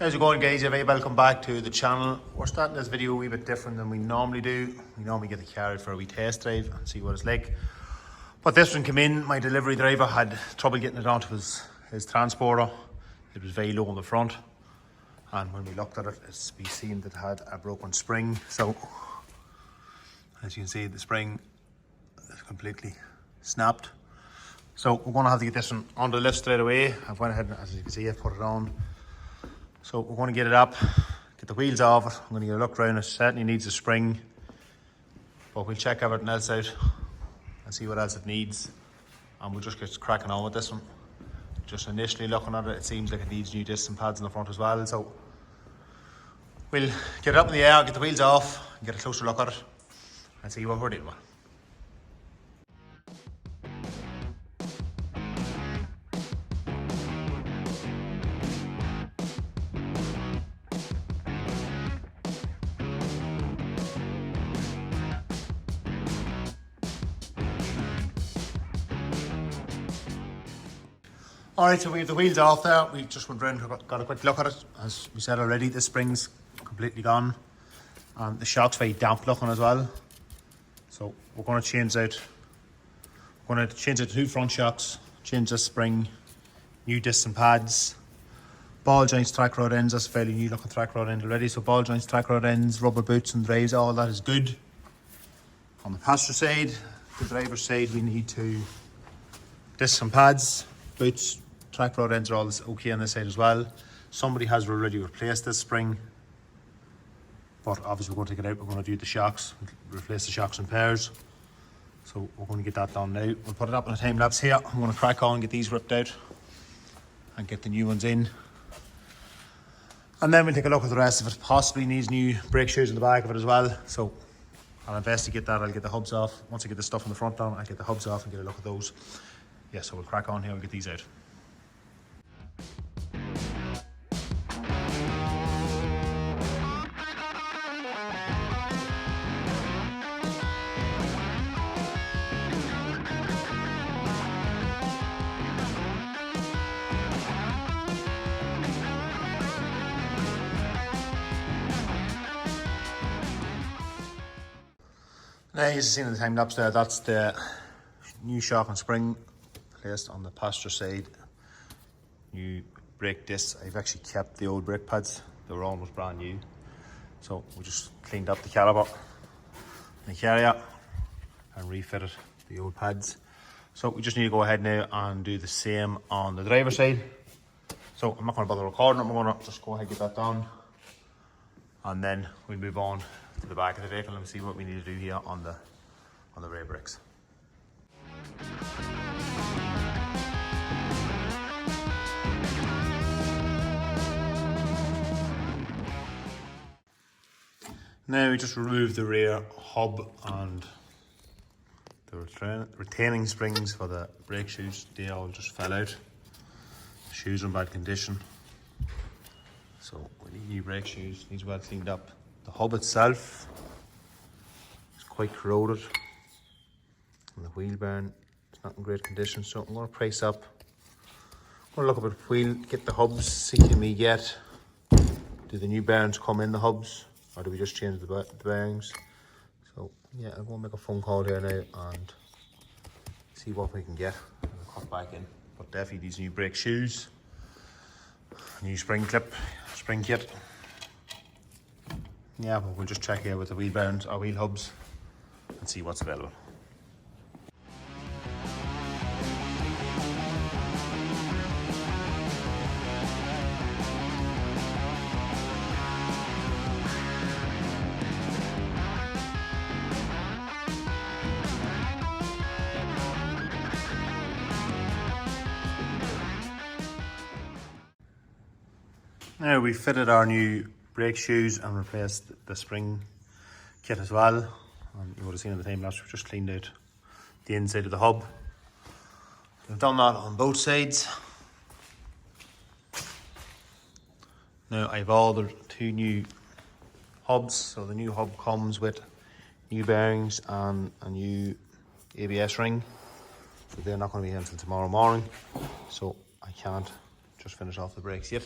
How's it going, guys? You're very welcome back to the channel. We're starting this video a wee bit different than we normally do. We normally get the car out for a wee test drive and see what it's like. But this one came in, my delivery driver had trouble getting it onto his transporter. It was very low on the front. And when we looked at it, we seen that it had a broken spring. So, as you can see, the spring is completely snapped. So we're going to have to get this one on the lift straight away. I've went ahead and, as you can see, I've put it on. So we're going to get it up, get the wheels off it. I'm going to get a look around. It certainly needs a spring, but we'll check everything else out and see what else it needs. And we'll just get cracking on with this one. Just initially looking at it, it seems like it needs new disc and pads in the front as well. So we'll get it up in the air, get the wheels off, and get a closer look at it and see what we're dealing with. Alright, so we have the wheels off there. We just went round and got a quick look at it. As we said already, the spring's completely gone. And the shock's very damp looking as well. So we're going to change out. We're going to change out the two front shocks, change the spring, new discs and pads, ball joints, track rod ends. That's a fairly new looking track rod end already. So ball joints, track rod ends, rubber boots and drives, all that is good. On the passenger side, the driver's side, we need to discs and pads, boots, track rod ends are all okay on this side as well. Somebody has already replaced this spring, but obviously we're going to take it out. We're going to do the shocks, replace the shocks in pairs. So we're going to get that done now. We'll put it up in a time lapse here. I'm going to crack on, get these ripped out and get the new ones in. And then we'll take a look at the rest of it. Possibly needs new brake shoes in the back of it as well. So I'll investigate that. I'll get the hubs off. Once I get the stuff in the front down, I'll get the hubs off and get a look at those. Yeah, so we'll crack on here and get these out. Now, as you've seen in the time lapse there, that's the new shock and spring placed on the passenger side. New brake discs. I've actually kept the old brake pads. They were almost brand new. So we just cleaned up the caliper, the carrier, and refitted the old pads. So we just need to go ahead now and do the same on the driver's side. So I'm not going to bother recording it. I'm going to just go ahead and get that done. And then we move on to the back of the vehicle and see what we need to do here on the rear brakes. Now we just remove the rear hub and the retaining springs for the brake shoes. They all just fell out. The shoes are in bad condition. So we need new brake shoes, needs well cleaned up. The hub itself is quite corroded. And the wheel bearing is not in great condition, so I'm going to price up. I'm going to look up at the wheel, get the hubs, see can we get, do the new bearings come in the hubs, or do we just change the bearings? So yeah, I'm going to make a phone call here now and see what we can get. And I'll cut back in. But definitely these new brake shoes, new spring clip, spring kit. Yeah, but we'll just check here with the wheel bearings or wheel hubs and see what's available. Now we fitted our new brake shoes and replaced the spring kit as well. You would have seen in the time lapse, we've just cleaned out the inside of the hub. We've done that on both sides. Now I've ordered two new hubs. So the new hub comes with new bearings and a new ABS ring. So they're not going to be here until tomorrow morning. So I can't just finish off the brakes yet.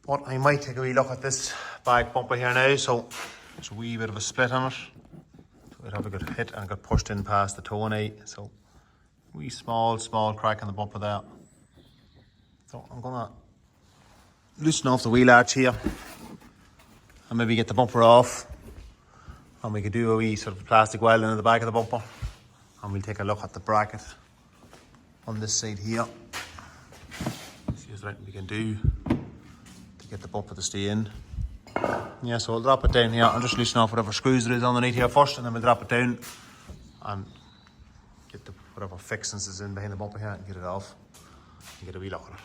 But I might take a wee look at this back bumper here now. So there's a wee bit of a split on it. So it have a good hit and got pushed in past the toe knee. So wee small crack in the bumper there. So I'm gonna loosen off the wheel arch here and maybe get the bumper off. And we could do a wee sort of plastic welding in the back of the bumper. And we'll take a look at the bracket on this side here. See if there's anything we can do to get the bumper to stay in. Yeah, so we'll drop it down here. I'll just loosen off whatever screws there is underneath here first, and then we'll drop it down and get the whatever fixings is in behind the bumper here and get it off and get a wee look at it.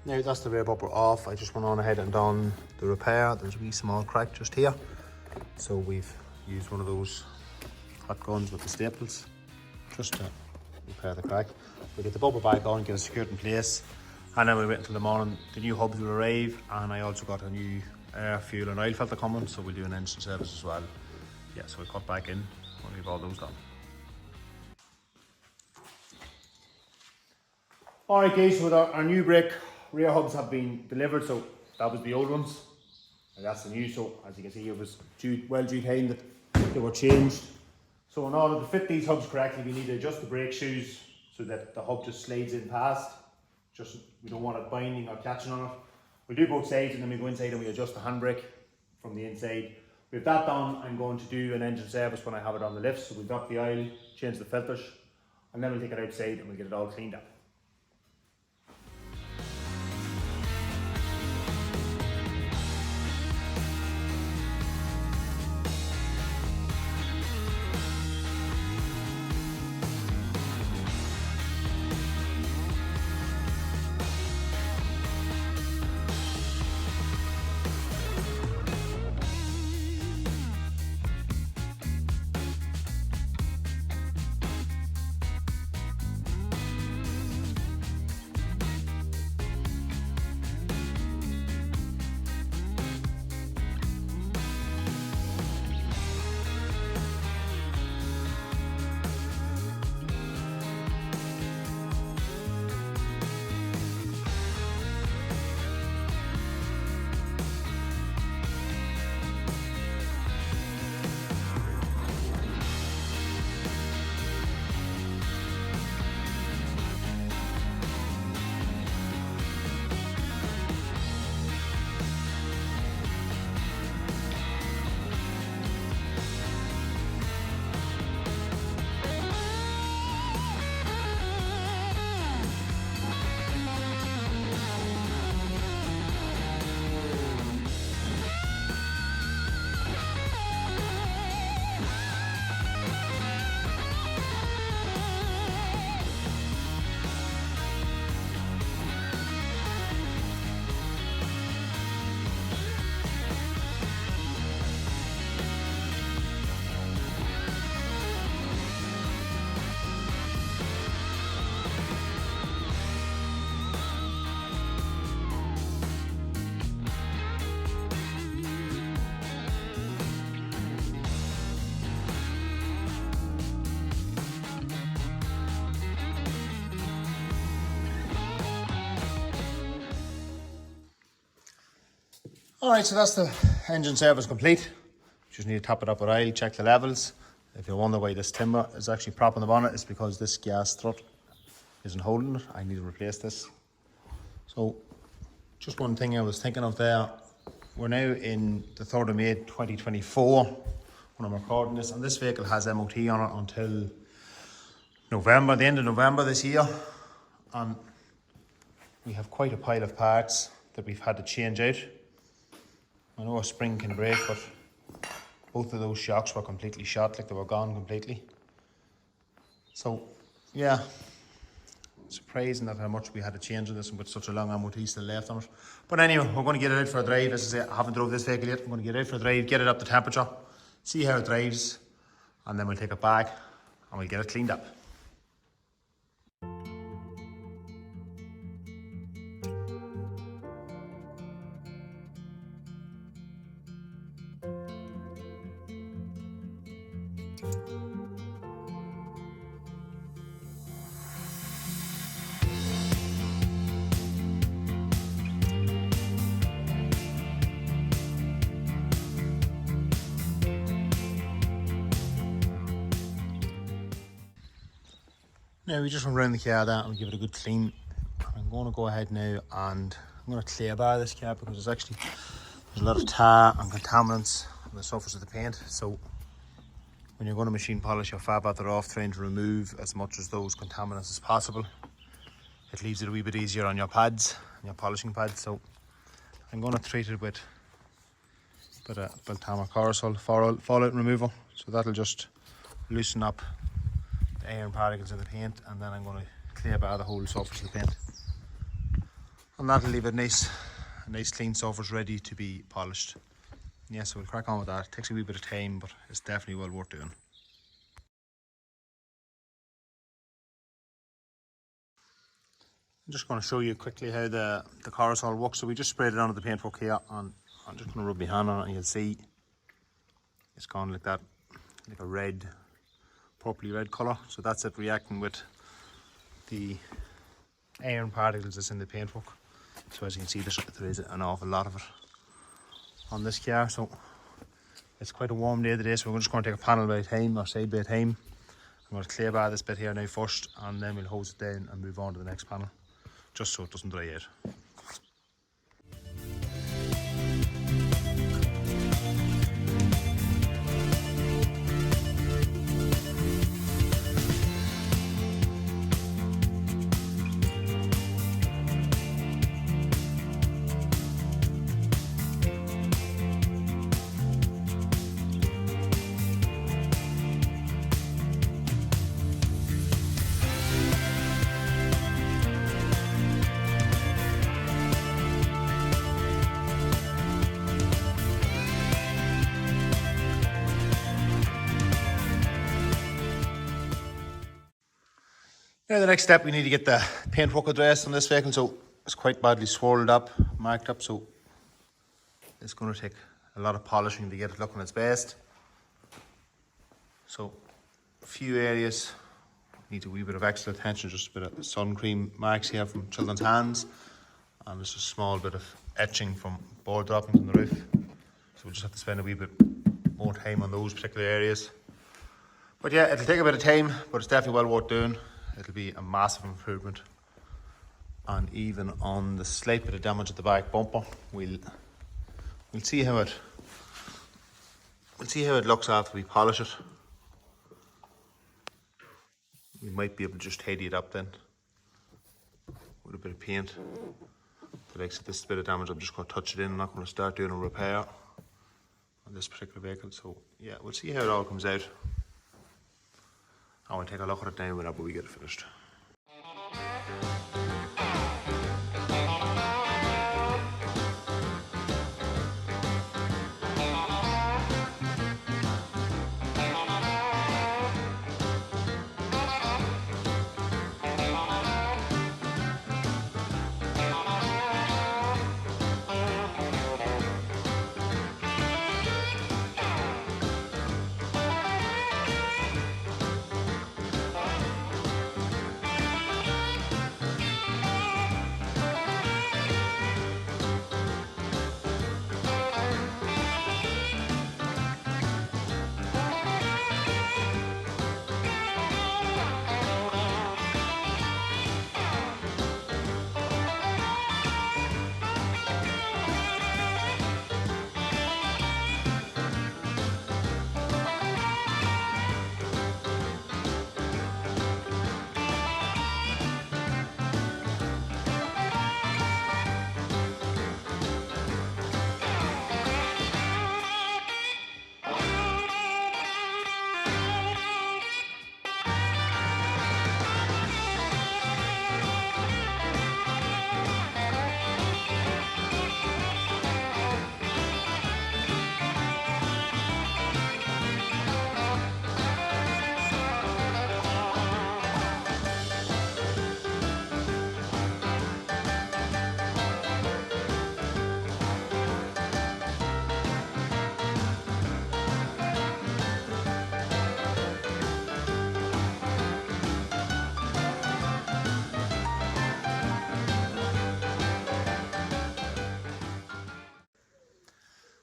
Now that's the rear bumper off. I just went on ahead and done the repair. There's a wee small crack just here. So we've used one of those hot guns with the staples just to repair the crack. We'll get the bumper back on, get it secured in place, and then we'll wait until the morning. The new hubs will arrive, and I also got a new air, fuel and oil filter coming, so we'll do an engine service as well. Yeah, so we'll cut back in when we've all those done. Alright guys, so our new brake rear hubs have been delivered, so that was the old ones and that's the new. So as you can see, it was well due time that they were changed. So in order to fit these hubs correctly, we need to adjust the brake shoes so that the hub just slides in past. Just, we don't want it binding or catching on it. We do both sides and then we go inside and we adjust the handbrake from the inside. With that done, I'm going to do an engine service when I have it on the lift. So we'll drop the oil, change the filters, and then we'll take it outside and we'll get it all cleaned up. Alright, so that's the engine service complete. Just need to top it up with oil, check the levels. If you wonder why this timber is actually propping the bonnet, it's because this gas strut isn't holding it. I need to replace this. So, just one thing I was thinking of there. We're now in the 3rd of May 2024 when I'm recording this, and this vehicle has MOT on it until November, the end of November this year. And we have quite a pile of parts that we've had to change out. I know a spring can break, but Both of those shocks were completely shot, like they were gone completely. So, yeah, surprising that how much we had to change in this and with such a long MOT still left on it. But anyway, we're going to get it out for a drive. As I say, I haven't drove this vehicle yet. I'm going to get it out for a drive, get it up to temperature, see how it drives, and then we'll take it back and we'll get it cleaned up. Now we just run around the car there and give it a good clean. I'm going to go ahead now and I'm going to clear bar this car because there's a lot of tar and contaminants on the surface of the paint. So when you're going to machine polish your fab batter off, trying to remove as much of those contaminants as possible, it leaves it a wee bit easier on your pads, on your polishing pads. So I'm going to treat it with a bit of Beltama Corosol fallout remover. So that'll just loosen up the iron particles in the paint, and then I'm going to clear bar the whole surface of the paint, and that'll leave a nice clean surface ready to be polished. Yeah, so we'll crack on with that. It takes a wee bit of time, but it's definitely well worth doing. I'm just going to show you quickly how the Corosol works. So we just sprayed it onto the paintwork here, and I'm just going to rub my hand on it, and you'll see it's gone like that, like a red, purpley red colour. So that's it reacting with the iron particles that's in the paintwork. So as you can see, there is an awful lot of it on this car. So it's quite a warm day today, so we're just going to take a panel by a time, or side by a time. I'm going to clear bar this bit here now first, and then we'll hose it down and move on to the next panel, just so it doesn't dry out. Now the next step, we need to get the paintwork addressed on this vehicle. So it's quite badly swirled up, marked up, so it's going to take a lot of polishing to get it looking its best. So a few areas need a wee bit of extra attention, just a bit of sun cream marks here from children's hands, and there's a small bit of etching from ball droppings on the roof. So we'll just have to spend a wee bit more time on those particular areas. But yeah, it'll take a bit of time, but it's definitely well worth doing. It'll be a massive improvement. And even on the slight bit of damage at the back bumper, we'll see how it looks after we polish it. We might be able to just tidy it up then with a bit of paint. The likes of this bit of damage, I'm just going to touch it in. I'm not going to start doing a repair on this particular vehicle. So yeah, we'll see how it all comes out. I want to take a look at it now whenever we get it finished.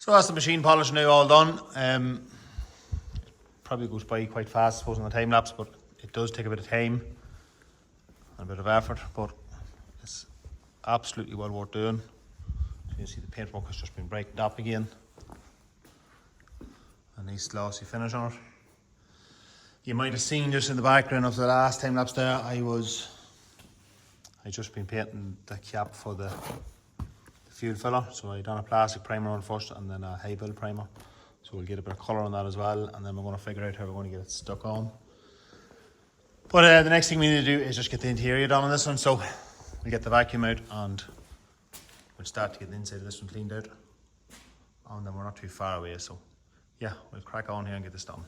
So that's the machine polish now all done. Probably goes by quite fast, I suppose, on the time lapse, but it does take a bit of time and a bit of effort, but it's absolutely well worth doing. So you see the paintwork has just been brightened up again. A nice glossy finish on it. You might have seen just in the background of the last time lapse there, I just been painting the cap for the fuel filler. So I done a plastic primer on first and then a high build primer. So we'll get a bit of colour on that as well, and then we're going to figure out how we're going to get it stuck on. But the next thing we need to do is just get the interior done on this one. So we'll get the vacuum out and we'll start to get the inside of this one cleaned out. And then we're not too far away, so yeah, we'll crack on here and get this done.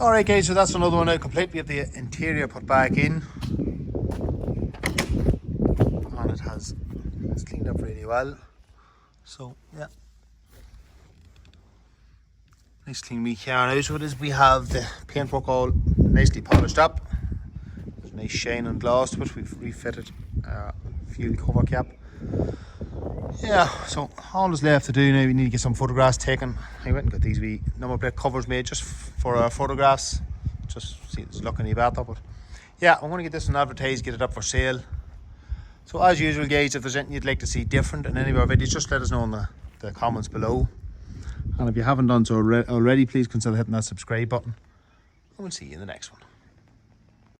Alright guys, so that's another one now complete. We have the interior put back in. And it's cleaned up really well. So yeah. Nice clean wee car now. So it is, we have the paintwork all nicely polished up. There's a nice shine and gloss to it. We've refitted fuel cover cap. Yeah, so all that's left to do now, we need to get some photographs taken. I went and got these wee number plate covers made just for our photographs. Just see it's looking a better, but yeah, I'm going to get this one advertised, get it up for sale. So as usual guys, if there's anything you'd like to see different in any of our videos, just let us know in the comments below. And if you haven't done so already, please consider hitting that subscribe button. And we'll see you in the next one.